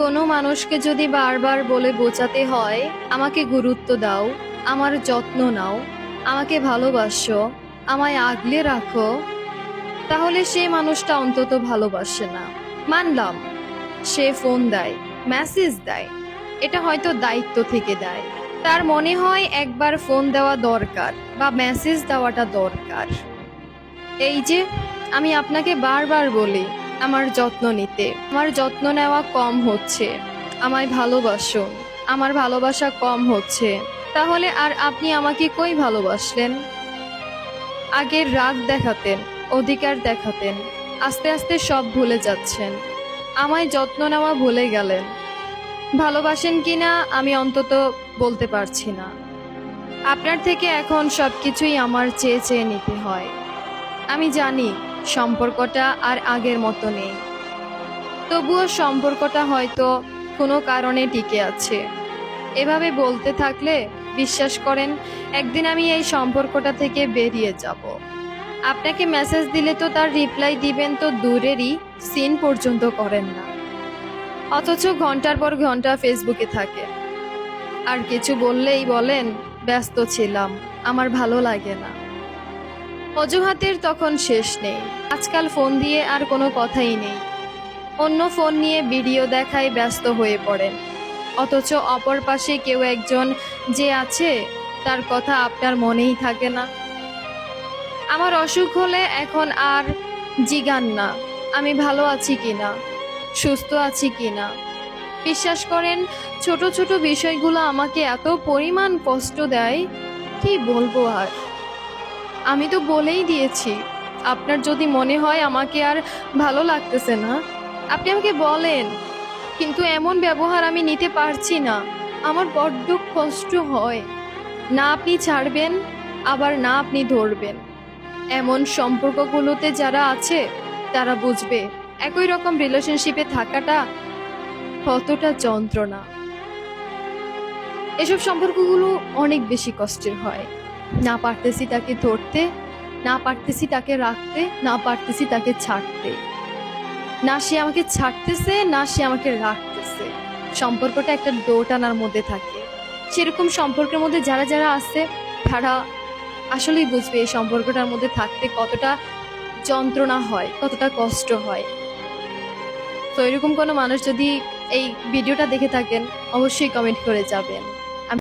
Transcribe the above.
কোনো মানুষকে যদি বারবার বলে বোঝাতে হয় আমাকে গুরুত্ব দাও, আমার যত্ন নাও, আমাকে ভালোবাসো, আমায় আগলে রাখো, তাহলে সে মানুষটা অন্তত ভালোবাসে না। মানলাম সে ফোন দেয়, মেসেজ দেয়, এটা হয়তো দায়িত্ব থেকে দেয়, তার মনে হয় একবার ফোন দেওয়া দরকার বা মেসেজ দেওয়াটা দরকার। এই যে আমি আপনাকে বারবার বলি আমার যত্ন নিতে, আমার যত্ন নেওয়া কম হচ্ছে, আমায় ভালোবাসুন, আমার ভালোবাসা কম হচ্ছে, তাহলে আর আপনি আমাকে কই ভালোবাসলেন? আগের রাগ দেখাতেন, অধিকার দেখাতেন, আস্তে আস্তে সব ভুলে যাচ্ছেন, আমায় যত্ন নেওয়া ভুলে গেলেন। ভালোবাসেন কিনা আমি অন্তত বলতে পারছি না। আপনার থেকে এখন সবকিছুই আমার চেয়ে চেয়ে নিতে হয়। আমি জানি সম্পর্কটা আর আগের মতো নেই, তবুও সম্পর্কটা হয়তো কোনো কারণে টিকে আছে। এভাবে বলতে থাকলে বিশ্বাস করেন একদিন আমি এই সম্পর্কটা থেকে বেরিয়ে যাব। আপনাকে মেসেজ দিলে তো তার রিপ্লাই দিবেন তো দূরেরই, সিন পর্যন্ত করেন না, অথচ ঘন্টার পর ঘন্টা ফেসবুকে থাকে। আর কিছু বললেই বলেন ব্যস্ত ছিলাম, আমার ভালো লাগে না। অজুহাতের তখন শেষ নেই। আজকাল ফোন দিয়ে আর কোনো কথাই নেই, অন্য ফোন নিয়ে ভিডিও দেখায় ব্যস্ত হয়ে পড়েন, অথচ অপর পাশে কেউ একজন যে আছে তার কথা আপনার মনেই থাকে না। আমার অসুখ হলে এখন আর জিগান না আমি ভালো আছি কিনা, সুস্থ আছি কিনা। বিশ্বাস করেন ছোট ছোট বিষয়গুলো আমাকে এত পরিমাণ কষ্ট দেয়, কি বলবো আর। আমি তো বলেই দিয়েছি, আপনার যদি মনে হয় আমাকে আর ভালো লাগতেছে না আপনি আমাকে বলেন, কিন্তু এমন ব্যবহার আমি নিতে পারছি না। আমার বড্ড কষ্ট হয়, না আপনি ছাড়বেন আবার না আপনি ধরবেন। এমন সম্পর্কগুলোতে যারা আছে তারা বুঝবে একই রকম রিলেশনশিপে থাকাটা কতটা যন্ত্রণা। এসব সম্পর্কগুলো অনেক বেশি কষ্টের হয়। না পারতেছি তাকে ধরতে, না পারতেছি তাকে রাখতে, না পারতেছি তাকে ছাড়তে, না সে আমাকে ছাড়তেছে না সে আমাকে রাখতেছে। সম্পর্কটা একটা দোটানার মধ্যে থাকে। সেরকম সম্পর্কের মধ্যে যারা যারা আছে তারা আসলেই বুঝবে এই সম্পর্কটার মধ্যে থাকতে কতটা যন্ত্রণা হয়, কতটা কষ্ট হয়। তো এরকম কোনো মানুষ যদি এই ভিডিওটা দেখে থাকেন অবশ্যই কমেন্ট করে যাবেন।